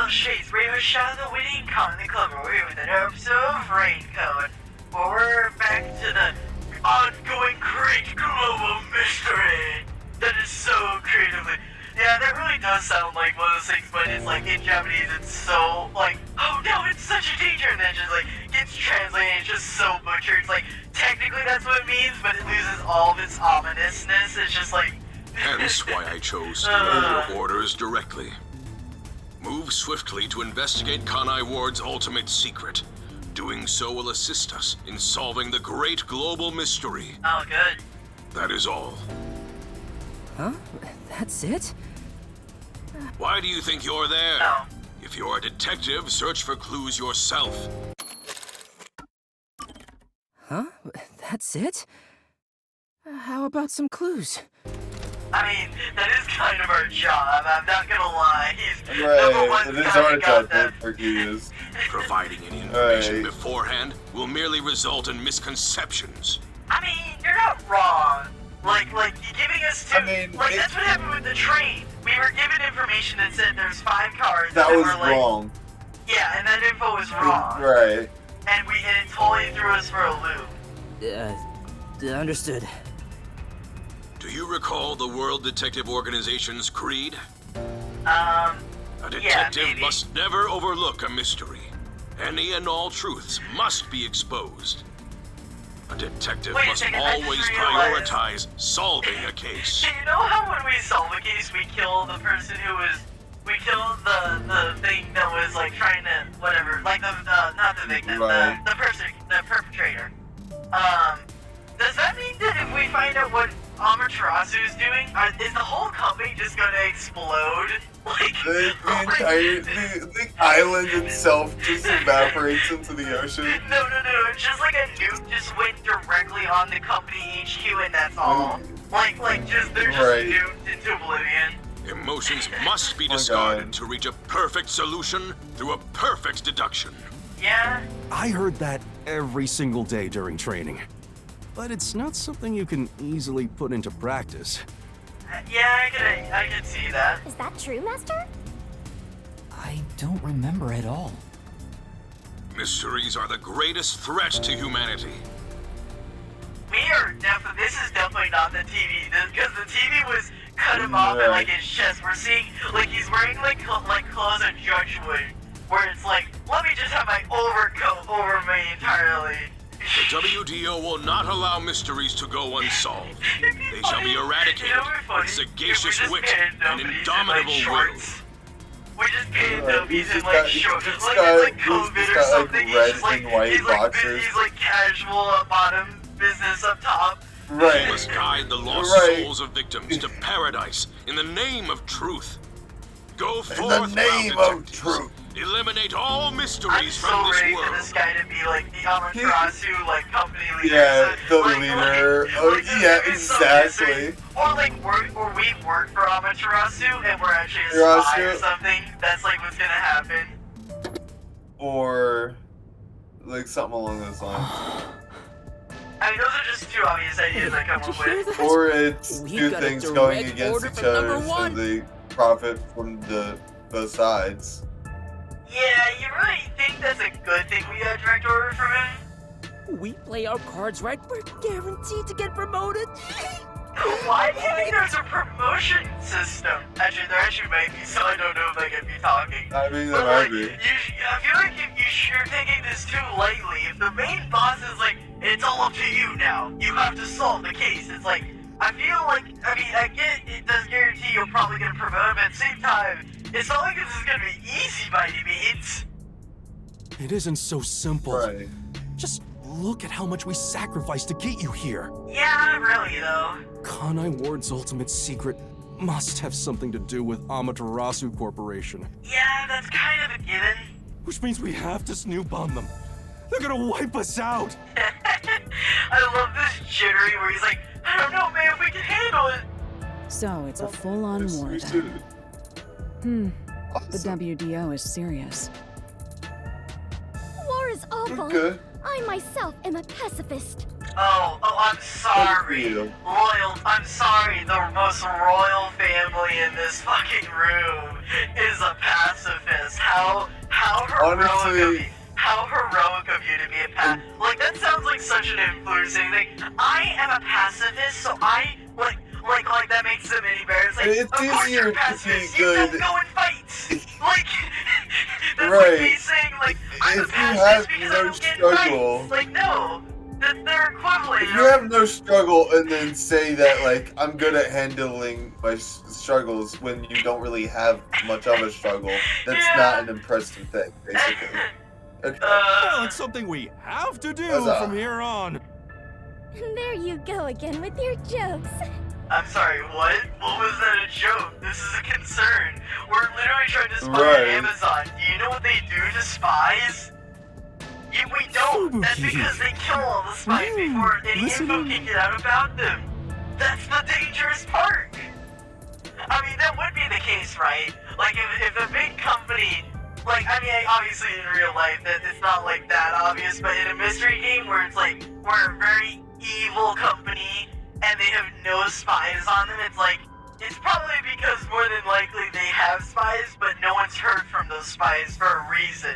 little shades, we have a shot of the winning con the club. We're here with an episode of Raincoat. Well, we're back to the ongoing great global mystery that is so creatively. Yeah, that really does sound like one of those things, but it's like in Japanese, it's so like, oh no, it's such a danger, and then just like gets translated, it's just so butchered. It's like technically that's what it means, but it loses all of its ominousness. It's just like. Hence why I chose to give your orders directly. Move swiftly to investigate Kanai Ward's ultimate secret. Doing so will assist us in solving the great global mystery. Oh, good. That is all. Huh? That's it? Why do you think you're there? Oh. If you're a detective, search for clues yourself. Huh? That's it? How about some clues? I mean, that is kind of our job, I'm not gonna lie. He's number Right, one it is guy our got job that. to accuse. Providing any information Right. beforehand will merely result in misconceptions. I mean, you're not wrong. Like, giving us two, I mean, that's what happened with the train. We were given information that said there's 5 cars. That and was we're like, wrong. Yeah, and that info was wrong. Right. And it totally threw us for a loop. Understood. Do you recall the World Detective Organization's creed? Yeah, A detective maybe. must never overlook a mystery. Any and all truths must be exposed. A detective Wait a must second, I just always realized- prioritize solving a case. Do you know how when we solve a case, we kill the person who was... We killed the thing that was, like, trying to... Whatever. Like, not the victim. Right. The perpetrator. Does that mean that if we find out what Amaterasu is doing, is the whole company just gonna explode? Like... The island itself just evaporates into the ocean. No. It's just like a nuke just went directly on the company HQ and that's all. Like, they're just Right. nuked into oblivion. Emotions must be my discarded God. to reach a perfect solution through a perfect deduction. Yeah? I heard that every single day during training. But it's not something you can easily put into practice. Yeah, I can see that. Is that true, Master? I don't remember at all. Mysteries are the greatest threat to humanity. This is definitely not the TV, because the TV was cut him off at like his chest. We're seeing, like he's wearing like clothes a judge would, where it's like, let me just have my overcoat over me entirely. The WDO will not allow mysteries to go unsolved. They shall be eradicated You know what'd be funny? with sagacious If we wit just and painted Nobodies in, indomitable like, will. shorts. We just painted Right, Nobodies he's in just like got- shorts, he's like just it's like got- COVID he's or got, like, something. red He's just like, and white he's like, boxers. he's like casual at bottom, business up top. We Right. must guide the lost Right. souls of victims to paradise in the name of truth. Go In forth, the name thou of detectives. truth. Eliminate all I'm mysteries so from this ready world. for this guy to be like the Amaterasu, like company leader. Yeah, the like, leader. Like, Oh, like, this yeah, is so exactly. mystery. Or like we work for Amaterasu and we're actually a spy or Amaterasu. something. That's like what's gonna happen. Or like something along those lines. I mean, those are just 2 obvious ideas I come Did up you hear with. that? Or it's We two got a things going direct against order each from number other so one. they profit from both sides. Yeah, you really think that's a good thing we got direct order from him? We play our cards right, we're guaranteed to get promoted. Why do you think there's a promotion system? Actually, there actually might be, so I don't know if I can be talking. I mean, But there might like, be. I feel like you're taking this too lightly. If the main boss is like, it's all up to you now, you have to solve the case. It's like, I feel like, I get it does guarantee you're probably gonna promote him. At the same time, it's not like this is gonna be easy by any means. It isn't so simple. Right. Just look at how much we sacrificed to get you here. Yeah, really though. Kanai Ward's ultimate secret must have something to do with Amaterasu Corporation. Yeah, that's kind of a given. Which means we have to snoop on them. They're gonna wipe us out. I love this jittery where he's like, I don't know, man, if we can handle it. So it's a full-on It's war then. suited. The Awesome. WDO is serious. War is awful. Good. I myself am a pacifist. Oh, I'm sorry. you. I'm sorry, the most royal family in this fucking room is a pacifist. how heroic Honestly- of you. How heroic of you to be a like that sounds like such an influencing thing. I am a pacifist, so I like that makes them any better. It's like, It's of course easier you're a to pacifist. be You don't good. go and fight. Like that's Right. like me saying like I'm a If you pacifist have because no I don't get struggle- fights. Like no, they're equivalent. If you have no struggle and then say that, like, I'm good at handling my struggles when you don't really have much of a struggle, that's Yeah. not an impressive thing, basically. Okay. Well, it's something we have to do Huzzah. from here on. There you go again with your jokes. I'm sorry, what? What was that a joke? This is a concern. We're literally trying to spy Right. on Amazon. Do you know what they do to spies? We don't. That's because they kill all the spies before any info can get out about them. That's the dangerous part. I mean, that would be the case, right? Like, if a big company... Like, I mean, obviously in real life, that it's not like that obvious, but in a mystery game where it's like, we're a very evil company and they have no spies on them, it's like, it's probably because more than likely they have spies, but no one's heard from those spies for a reason.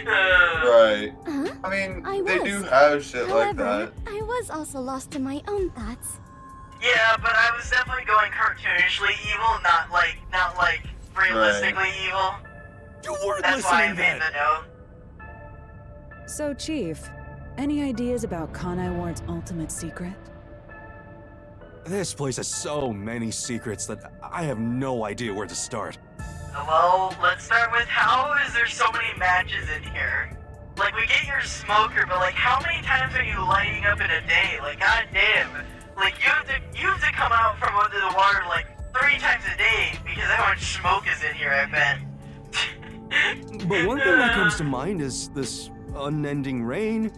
Right. Huh? I mean, I they was. do have shit like However, that. I was also lost in my own thoughts. Yeah, but I was definitely going cartoonishly evil, not like realistically evil. You weren't That's why I listening made then. the note. So, Chief, any ideas about Kanai Ward's ultimate secret? This place has so many secrets that I have no idea where to start. Well, let's start with how is there so many matches in here? Like, we get your smoker, but like, how many times are you lighting up in a day? Like, goddamn. Like, you have to come out from under the water like 3 times a day because how much smoke is in here, I bet. But one thing that comes to mind is this unending rain.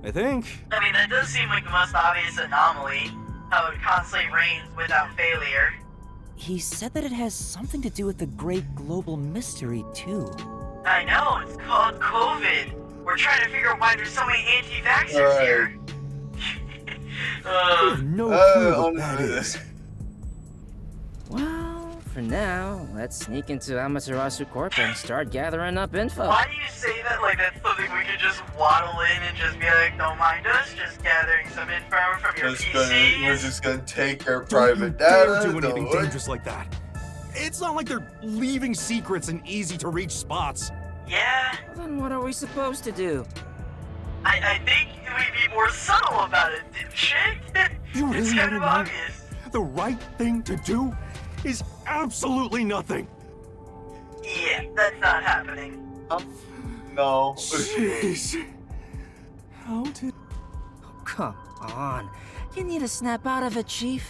I think. I mean, that does seem like the most obvious anomaly. How it constantly rains without failure. He said that it has something to do with the great global mystery, too. I know, it's called COVID. We're trying to figure out why there's so many anti-vaxxers Right. here. I have no clue what that honestly. is. Well, for now, let's sneak into Amaterasu Corp and start gathering up info. Why do you say that like that's something we could just waddle in and just be like, don't mind us, just gathering some info from your We're PCs? just gonna take our Don't private you dare data. do anything don't- dangerous like that. It's not like they're leaving secrets in easy-to-reach spots. Yeah, Then what are we supposed to do? I think we'd be more subtle about it, dipshit. You It's really kind wanna of know? obvious. The right thing to do is absolutely nothing. Yeah, that's not happening. No. Jeez. How did... Come on. You need to snap out of it, Chief.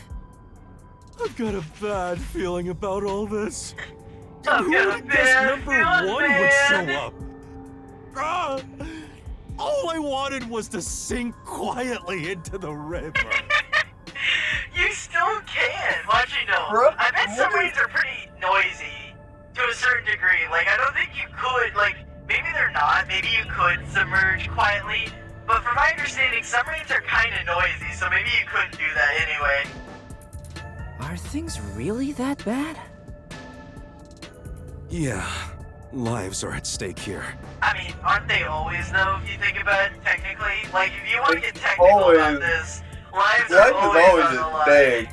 I've got a bad feeling about all this. I've Who got would a have guessed bad number feeling, one man. would show up? Ah, all I wanted was to sink quietly into the river. You still can. Watch you know. Bro, I bet what submarines are pretty noisy to a certain degree. Like, I don't think you could, like, maybe they're not. Maybe you could submerge quietly. But from my understanding, submarines are kind of noisy, so maybe you could do that anyway. Are things really that bad? Yeah, lives are at stake here. I mean, aren't they always, though, if you think about it, technically? Like, if you want to get technical always- about this, lives Life are is always on the a line. thing.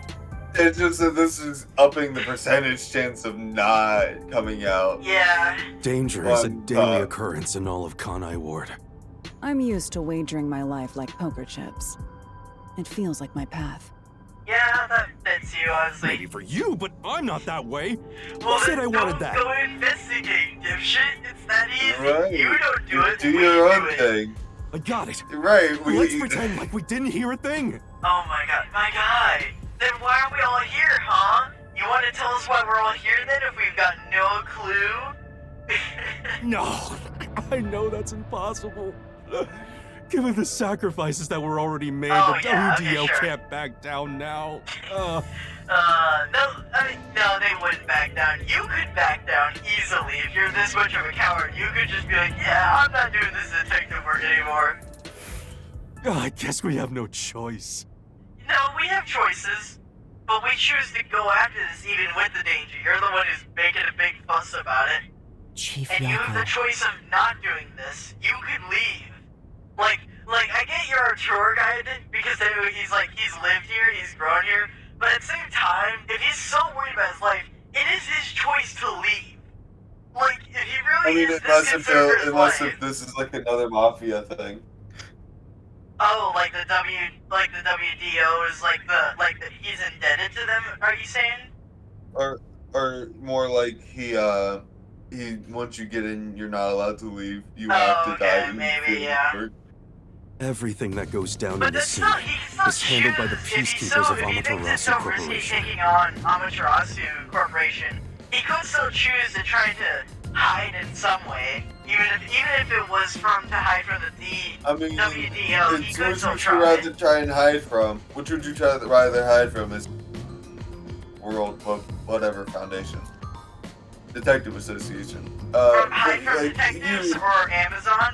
It's just that this is upping the percentage chance of not coming out. Yeah. Danger is a One daily thought. occurrence in all of Kanai Ward. I'm used to wagering my life like poker chips. It feels like my path. Yeah, that fits you, honestly. Maybe for you, but I'm not that way. Well, Who said then I wanted don't that? Go investigate, dipshit. It's that easy. Right. You don't do it. Do we your do own it. thing. I got it. Right. Let's pretend like we didn't hear a thing. Oh my god, my guy. Then why are we all here, huh? You want to tell us why we're all here then if we've got no clue? No, I know that's impossible. Given the sacrifices that were already made, Oh, the yeah, okay, WDO sure. can't back down now. No, they wouldn't back down. You could back down easily if you're this much of a coward. You could just be like, yeah, I'm not doing this detective work anymore. I guess we have no choice. No, we have choices, but we choose to go after this even with the danger. You're the one who's making a big fuss Chief and you have the Yako. choice of not doing this, you can leave. Like, I get you're a tour guide because he's lived here, he's grown here, but at the same time, if he's so worried about his life, it is his choice to leave. Like, if he really is this concerned for his unless life. if this is like another mafia thing. Oh, like the WDO is he's indebted to them, are you saying? Or more like he once you get in, you're not allowed to leave. You have to die in maybe, field yeah. work. Everything that goes down But in the that's scene still, he can is still handled by the choose peacekeepers of if he thinks it's Amaterasu so risky Corporation. taking on Amaterasu Corporation, he could still choose to try to hide in some way, even if it was to hide from the I mean, WDO, he it's could which still would you try. rather try and hide from? Which would you rather hide from? Is World whatever Foundation, Detective Association. Hide from like, detectives or Amazon?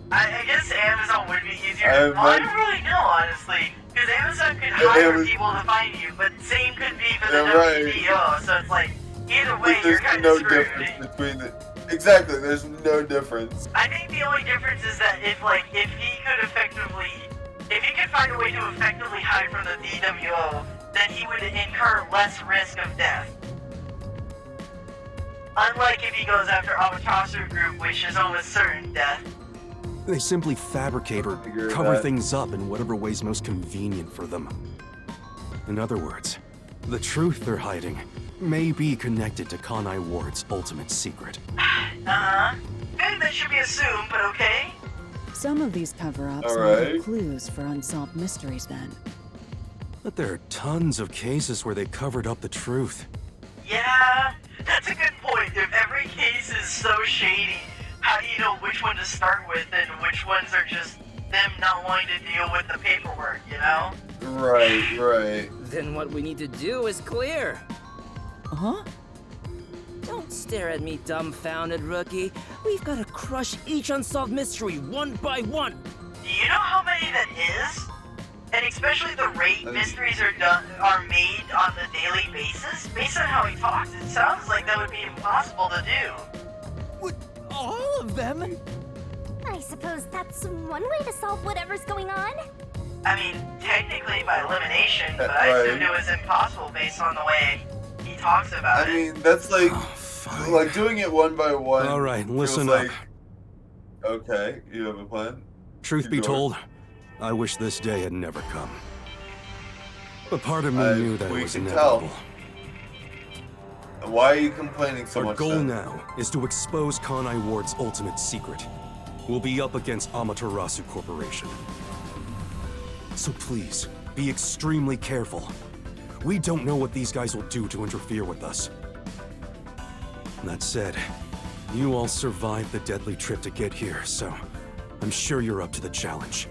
I guess Amazon would be easier. I I don't really know, honestly. Because Amazon could hire people to find you, but same could be for the WDO, so it's like, either way, you're kind of screwed. There's no difference between the... Exactly, there's no difference. I think the only difference is that if he could find a way to effectively hide from the DWO, then he would incur less risk of death. Unlike if he goes after Amaterasu Group, which is almost certain death. They simply fabricate or cover things up in whatever way's most convenient for them. In other words, the truth they're hiding may be connected to Kanai Ward's ultimate secret. That should be assumed, but okay. Some of these cover-ups All may be right. clues for unsolved mysteries then. But there are tons of cases where they covered up the truth. Yeah, that's a good point. If every case is so shady, how do you know which one to start with and which ones are just them not wanting to deal with the paperwork, you know? Right. Then what we need to do is clear. Huh? Don't stare at me, dumbfounded rookie. We've got to crush each unsolved mystery one by one. Do you know how many that is? And especially the rate mysteries are made on the daily basis? Based on how he talks, it sounds like that would be impossible to do. What? All of them? I suppose that's one way to solve whatever's going on. I mean, technically by elimination, but I assumed it was impossible based on the way he talks about I it. mean, that's like Fine. doing it one by one. All right, listen feels up. like, okay, you have a plan? Truth be Sure. told, I wish this day had never come. But part of me knew that it we was can inevitable. And why are you complaining so Our much goal then? now is to expose Kanai Ward's ultimate secret. We'll be up against Amaterasu Corporation. So please, be extremely careful. We don't know what these guys will do to interfere with us. That said, you all survived the deadly trip to get here, so I'm sure you're up to the challenge.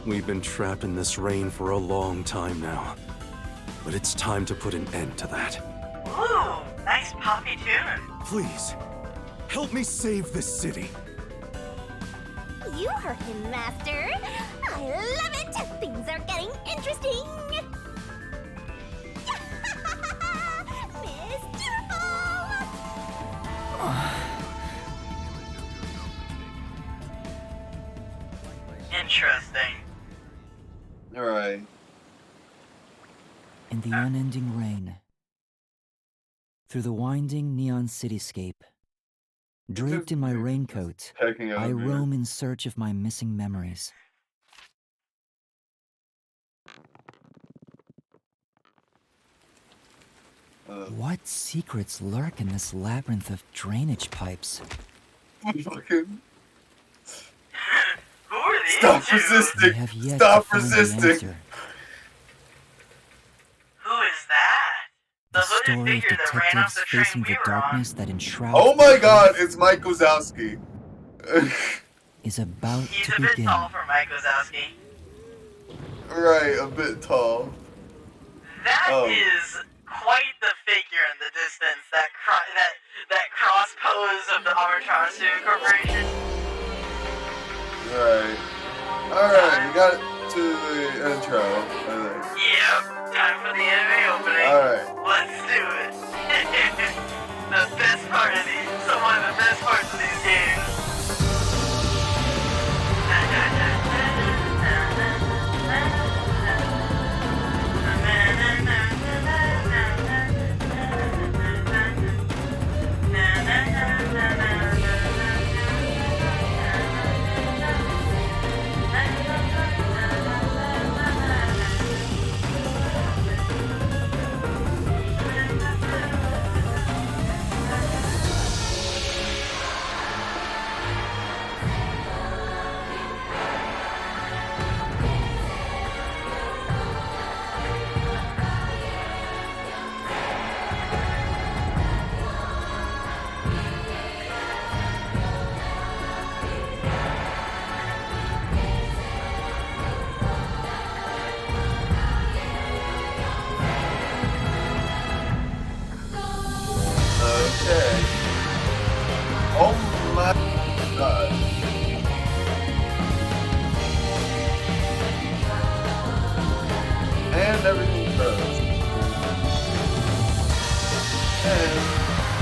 We've been trapped in this rain for a long time now, but it's time to put an end to that. Ooh, nice poppy tune. Please, help me save this city. You heard him, Master. I love it. Things are getting interesting. Interesting. Alright. In the unending rain, through the winding neon cityscape, draped in my raincoat, Checking out I here. roam in search of my missing memories. What secrets lurk in this labyrinth of drainage pipes? Fucking Who are these stop two? I resisting! have yet Stop to find the resisting! answer. Who is that? The The hooded story of figure that ran off detectives the train facing we the were on. darkness that enshrouds Oh my the god, earth it's Mike Wazowski. is about He's to a bit begin. tall for Mike Wazowski. Right, a bit tall. That Oh. is quite the figure in the distance. That cross pose of the Amaterasu Corporation. Right. Alright, we got to the intro, I think. Yep, time for the anime opening. Alright. Let's do it. The best part of these so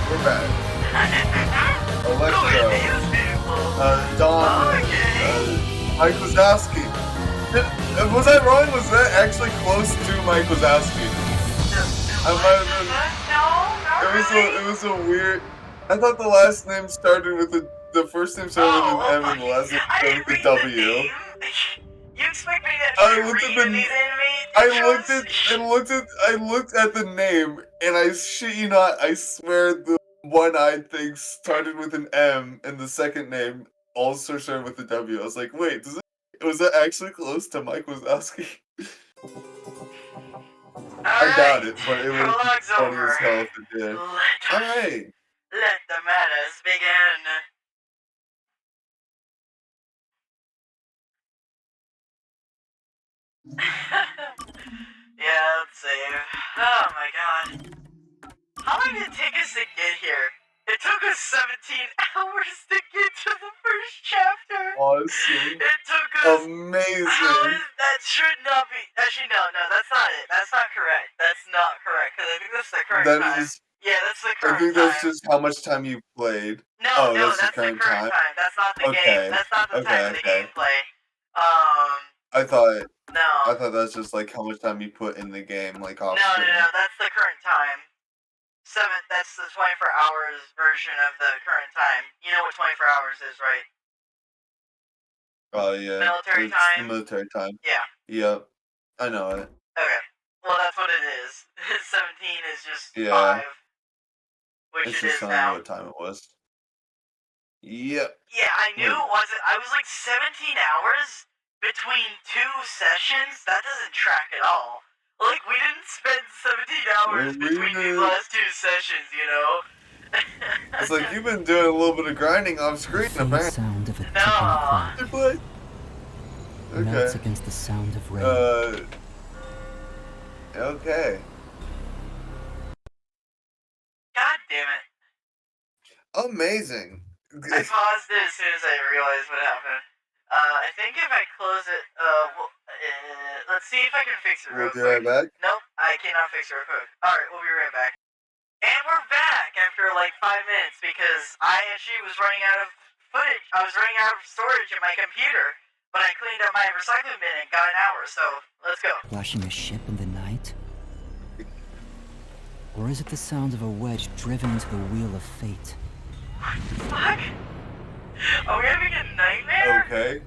We're back. Look Electro. at these people. Don. Okay. Mike Wazowski. Was I wrong? Was that actually close to Mike Wazowski? I might have been. No, not really. It was a weird. I thought the last name started with the first name started with an M and the last name I started didn't with a read the W. name. You expect me to I actually looked at read the- these anime I intros? looked at the name, and I shit you not, I swear the one-eyed thing started with an M, and the second name also started with a W. I was like, wait, was that actually close to Mike Wazowski? I doubt it, but it would be Prologue's funny over. as hell if it did. Alright. Let the madness begin. Yeah, let's save. Oh my god. How long did it take us to get here? It took us 17 hours to get to the first chapter. Honestly. It took us. Amazing. That should not be. Actually, no, that's not it. That's not correct. That's not correct. Because I think that's the correct That time. is- Yeah, that's the I current think time. that's just how much time you played. No, Oh, no, that's the current time? That's not the Okay. game. That's not the time of the Okay. gameplay. I thought No. that's just like how much time you put in the game, like off No, screen. that's the current time. That's the 24 hours version of the current time. You know what 24 hours is, right? Oh yeah. Military It's time? The military time. Yeah. Yep. I know it. Okay. Well, that's what it is. 17 is just Yeah. 5. Which It's it just is telling you now. what time it was. Yep. Yeah, I knew it wasn't. I was like 17 hours between 2 sessions? That doesn't track at all. Like, we didn't spend 17 hours We between these did. last 2 sessions, you know? It's like you've been doing a little bit of grinding off screen, The faint apparently. sound of a ticking No. clock You play? melts Okay. against the sound of rain. Okay. God damn it. Amazing. I paused it as soon as I realized what happened. I think if I close it, let's see if I can fix it real We'll be quick. right back. Nope, I cannot fix it real quick. Alright, we'll be right back. And we're back after like 5 minutes because I actually was running out of footage. I was running out of storage in my computer, but I cleaned up my recycling bin and got an hour, so let's go. Flashing a ship in the night? Or is it the sound of a wedge driven into the wheel of fate? What the fuck? Are we having a nightmare? Okay.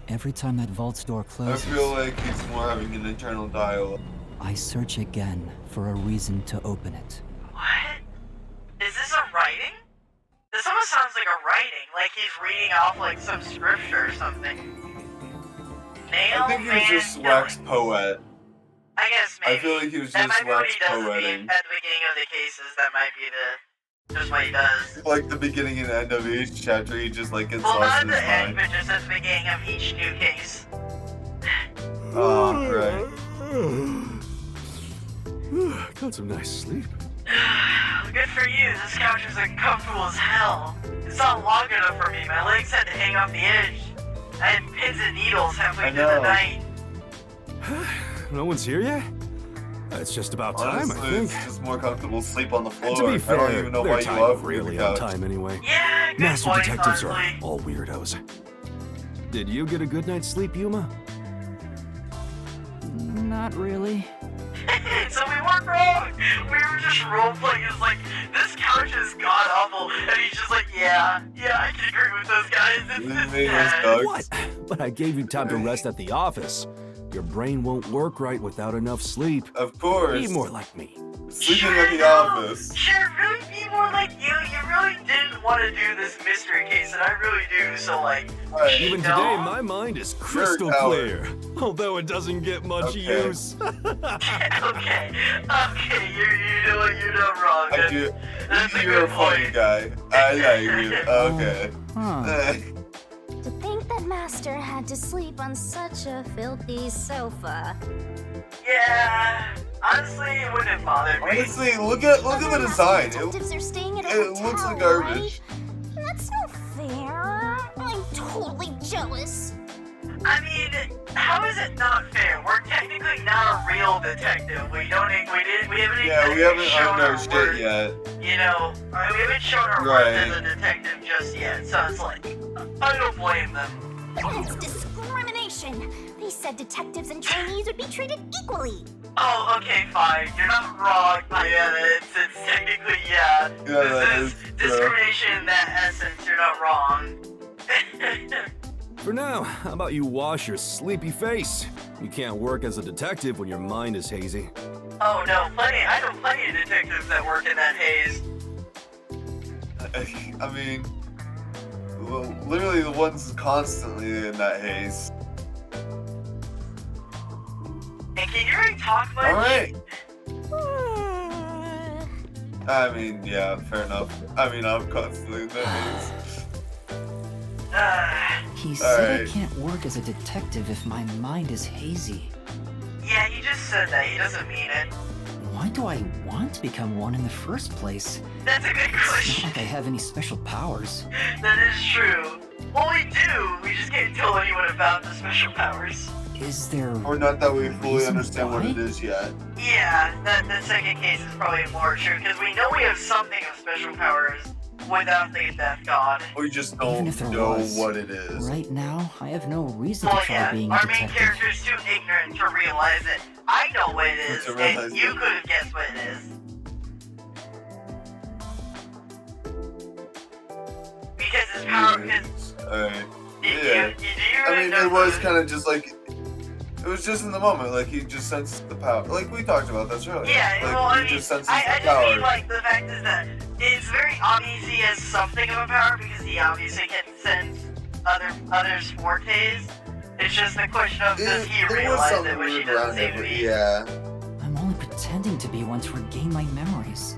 Every time that vault's door I closes, feel like he's more having an internal dialogue. I search again for a reason to open it. What? Is this a writing? This almost sounds like a writing, like he's reading off like some scripture or something. Nail I think he was just wax poet. I guess maybe. I feel like he was that just might be what wax he does poeting. at the beginning of the cases. That might be just what he does. Like the beginning and end of each chapter, he just like gets Well, lost not in at his the end, mind. but just at the beginning of each new case. Oh, right. Got some nice sleep. Good for you. This couch is uncomfortable as hell. It's not long enough for me. My legs had to hang off the edge. I had pins and needles halfway I through the know. night. No one's here yet? It's just about time, Honestly, I think. it's just more comfortable to sleep on the floor. To be I fair, don't even know their why you time love really the on couch. time anyway. Yeah, good Master point, detectives are honestly. all weirdos. Did you get a good night's sleep, Yuma? Not really. So we weren't wrong. We were just role-playing as like, this couch is god-awful. And he's just like, yeah, I can agree with those guys. It's Leave bad. those What? But I gave you time to rest at the office. Your brain won't work right without enough sleep. Of course. Be more like me. Sleeping at the office. Sure, really be more like you. You really didn't want to do this mystery case, and I really do, so like... Right. Even No. today, my mind is crystal coward. clear. Although it doesn't get much Okay. use. okay, you know what, you're not wrong. I do. That's a You're a good funny point. guy. I like you. Okay. Huh. To think that Master had to sleep on such a filthy sofa. Yeah, honestly, it wouldn't have bothered me. Honestly, look at the Other design. detectives are staying at a it hotel, looks like garbage. right? That's not fair. I'm totally jealous. I mean, how is it not fair? We're technically not a real detective. We haven't shown earned our our shit worth. yet. You know, we haven't shown our worth as a detective just yet. So it's like, I don't blame them. That's discrimination. They said detectives and trainees would be treated equally. Oh, okay, fine. You're not wrong. It's technically, yeah. that This is is true. discrimination in that essence. You're not wrong. For now, how about you wash your sleepy face? You can't work as a detective when your mind is hazy. Oh no, I know plenty of detectives that work in that haze. I mean, well, literally the ones constantly in that haze. And can you really talk much? Alright. I mean, yeah, fair enough. I mean, I'm constantly in that haze. He said Alright. I can't work as a detective if my mind is hazy. Yeah, he just said that. He doesn't mean it. Why do I want to become one in the first place? That's a good It's question. not like I have any special powers. That is true. Well, we do. We just can't tell anyone about the special powers. Is there... Or not that we fully reason understand what why? it is yet. Yeah, the second case is probably more true because we know we have something of special powers without the Death God. We just Even don't if there know was, what it is. Right now, I have no reason Well, to try yeah, being a our main detective. character is too ignorant to realize it. I know what it is, To realize and you it. could have guessed what it is. Because his power, because Alright. do Yeah. you I really mean, know it was the- kind of just like, it was just in the moment, like he just sensed the power. Like we talked about this earlier. Yeah, like, well, I he mean, just senses I the just power. mean, like, the fact is that it's very obvious he has something of a power because he obviously can sense others' fortes. It's just a question of does he There was realize something it, which he weird doesn't around seem it, to but be. yeah. I'm only pretending to be one to regain my memories.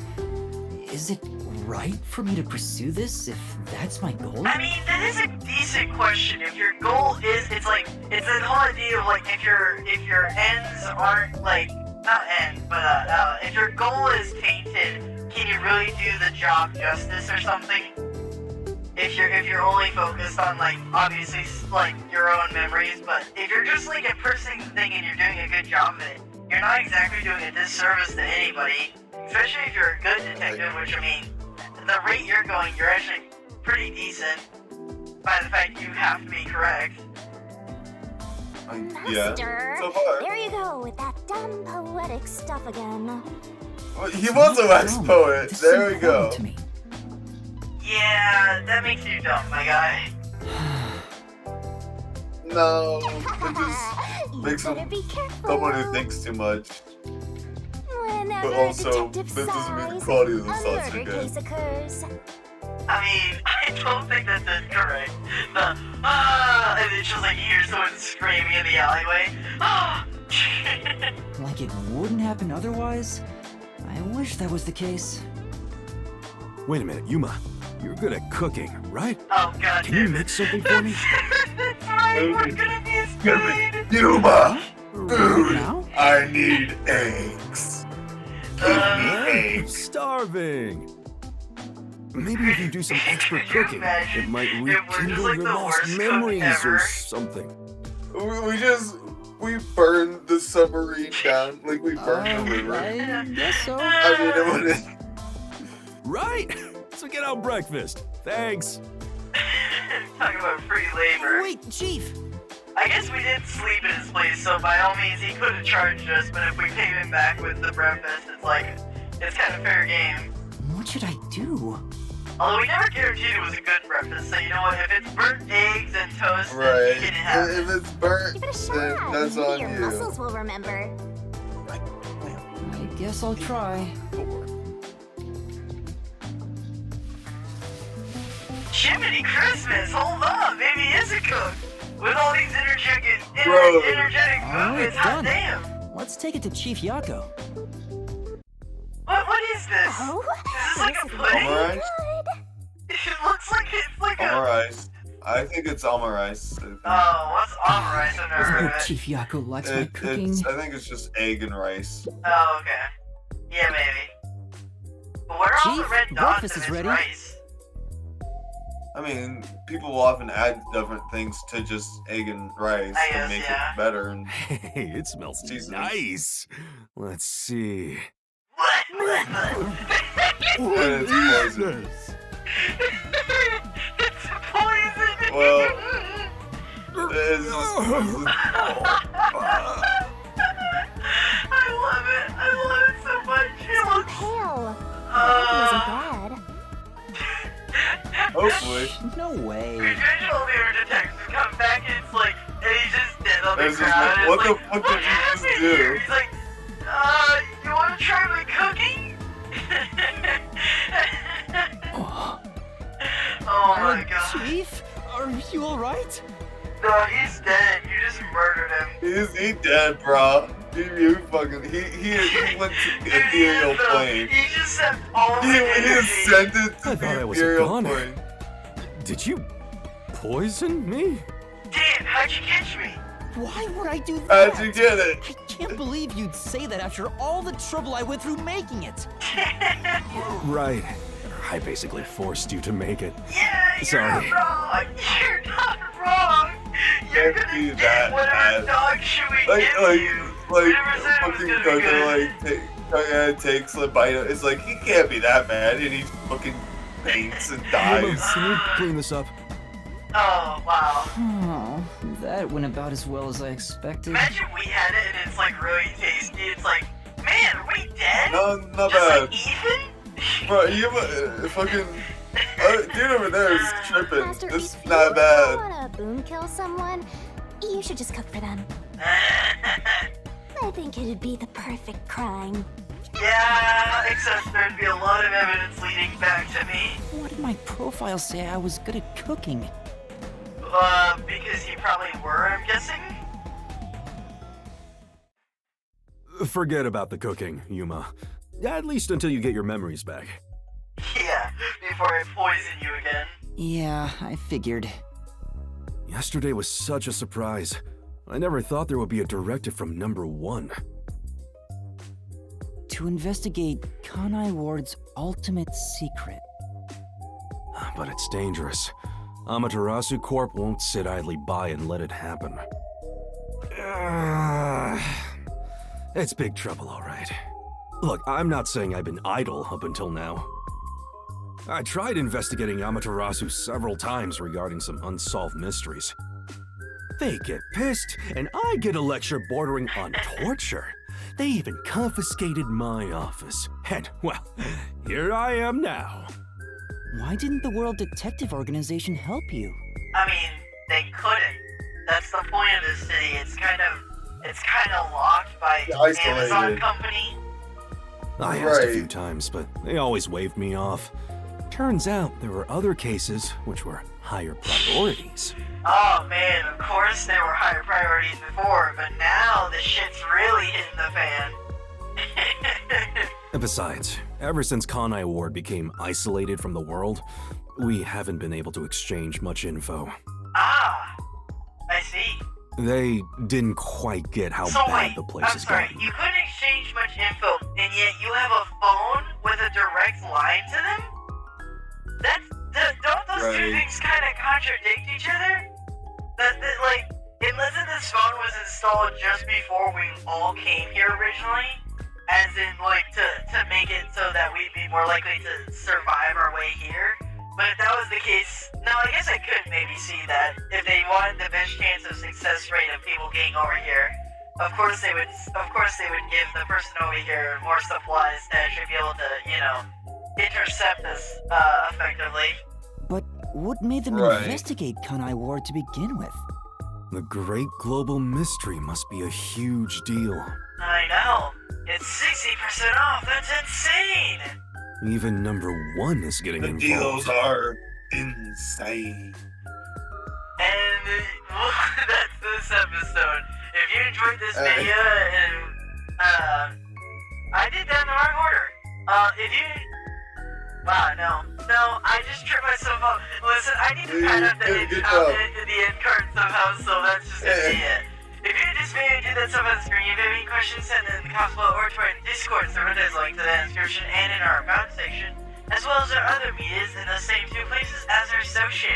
Is it right for me to pursue this if that's my goal? I mean, that is a decent question. If your goal is, it's the whole idea of like, if your ends aren't like, not ends, but if your goal is tainted, can you really do the job justice or something? If you're only focused on like, obviously like your own memories, but if you're just like impersonating the thing and you're doing a good job of it, you're not exactly doing a disservice to anybody, especially if you're a good detective, which I mean, the rate you're going, you're actually pretty decent by the fact you have to be correct. Yeah. Master, So far. there you go with that dumb poetic stuff again. Well, he was a wax Dumb. poet. This is There we go. important to me. Yeah, that makes you dumb, my guy. No, it just You makes better him be careful. someone who thinks too much. Whenever But also, a detective that doesn't mean the sighs, quality of the a thoughts are murder good. case occurs. I mean, I don't think that's correct. The, and it's just like you hear someone screaming in the alleyway. Ah! Like it wouldn't happen otherwise? I wish that was the case. Wait a minute, Yuma. You're good at cooking, right? Oh, god Can you damn it. make something for me? That's right, we're gonna be explained. Yuma! Right now? I need eggs. Give me I'm eggs. starving. Maybe if you do some expert Could you cooking, imagine it might if we're just rekindle like your the lost worst cook memories ever? or something. We burned the submarine down, like we burned the river. I guess so. I mean, it wouldn't. Right? So get out breakfast. Thanks. Talking about free labor. Wait, Chief! I guess we did sleep in his place, so by all means he could have charged us, but if we paid him back with the breakfast, it's like, it's kind of fair game. What should I do? Although we never guaranteed it was a good breakfast, so you know what, if it's burnt eggs and toast, then Right. you can have it. If it's burnt, Give it a then shot. that's Maybe on your you. muscles will remember. I guess I'll try. Jiminy Christmas, hold on, maybe he is a cook. With all these energetic Bro. Alright, movements, hot done. damn. Let's take it to Chief Yako. What is this? Oh, Is this like a this is pudding? Alright. good. It looks like it's like Alma a... rice. I think it's alma rice. I think. Oh, what's on rice? I've never heard of it. Chief Yako likes my cooking. I think it's just egg and rice. Oh, okay. Yeah, maybe. But where are all the Chief, red dots breakfast in is this ready. rice? I mean, people will often add different things to just egg and rice I to guess, make yeah. it better. And Hey, it smells Seasoning. nice. Let's see. And it's poison. It's poison. Well, it's just poison. I love it so much. It So looks. pale. Wasn't bad. Hopefully. No way. Visual mirror detectives come back and it's like, and he's just dead on the It's just ground. like, and what it's the like, fuck did you happened just here? do? He's like, you want to try my cooking? Oh my god. Chief, are you alright? No, he's dead. You just murdered him. He dead, bro. He fucking he went to the ethereal plane. He just sent all the He energy. ascended to I the thought I was a ethereal goner. plane. Did you poison me? Dan, how'd you catch me? Why would I do that? How'd you get it? I can't believe you'd say that after all the trouble I went through making it. Right. I basically forced you to make it. Yeah, you're Sorry. not wrong. You're not wrong. You're Can't be gonna that get whatever bad. dog should we Like give you. like We never said it was fucking gonna be good. Coco takes the bite. It's like he can't be that bad, and he fucking faints and Yuma, dies. can you clean this up? Oh, wow. Oh, that went about as well as I expected. Imagine we had it and it's like really tasty. It's like, man, are we dead? No, not Just bad. like Ethan? Bro, you fucking dude over there is tripping. Master, This if is not you bad. want to boom kill someone, you should just cook for them. I think it'd be the perfect crime. Yeah, except there'd be a lot of evidence leading back to me. What did my profile say I was good at cooking? Because you probably were, I'm guessing? Forget about the cooking, Yuma. At least until you get your memories back. Yeah, before I poison you again. Yeah, I figured. Yesterday was such a surprise. I never thought there would be a directive from number 1. To investigate Kanai Ward's ultimate secret. But it's dangerous. Amaterasu Corp won't sit idly by and let it happen. It's big trouble, all right. Look, I'm not saying I've been idle up until now. I tried investigating Amaterasu several times regarding some unsolved mysteries. They get pissed, and I get a lecture bordering on torture. They even confiscated my office. And, well, here I am now. Why didn't the World Detective Organization help you? I mean, they couldn't. That's the point of this city. It's kind of locked by Isolated. Amazon company. I asked a Right. few times, but they always waved me off. Turns out there were other cases which were higher priorities. Oh man, of course there were higher priorities before, but now the shit's really hitting the fan. And besides, ever since Kanai Ward became isolated from the world, we haven't been able to exchange much info. Ah, I see. They didn't quite get how So bad wait, the place I'm has sorry, gotten. you couldn't exchange much info, and yet you have a phone with a direct line to them? Don't those two Right. things kind of contradict each other? Like, unless this phone was installed just before we all came here originally, as in, like, to make it so that we'd be more likely to survive our way here. But if that was the case, no, I guess I could maybe see that. If they wanted the best chance of success rate of people getting over here, of course they would give the person over here more supplies to actually be able to, intercept us, effectively. But what made them Right. investigate Kanai Ward to begin with? The great global mystery must be a huge deal. I know. It's 60% off. That's insane. Even number 1 is getting The involved. deals are insane. And well, that's this episode. If you enjoyed this Hey. video, and I did that in the wrong order. Wow, no, I just tripped myself up. Listen, I need to pad up the Good end, job. the end card somehow, so that's just gonna be it. If you enjoyed this video, do that stuff on the screen. If you have any questions, send them in the comments below or to our Discord server. There's a link to the description and in our about section, as well as our other medias in the same two places as our associates.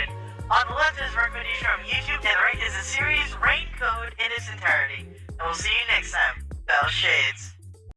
On the left is a recommendation from YouTube, and the right is the series Rain Code in its entirety. And we'll see you next time. Bell Shades.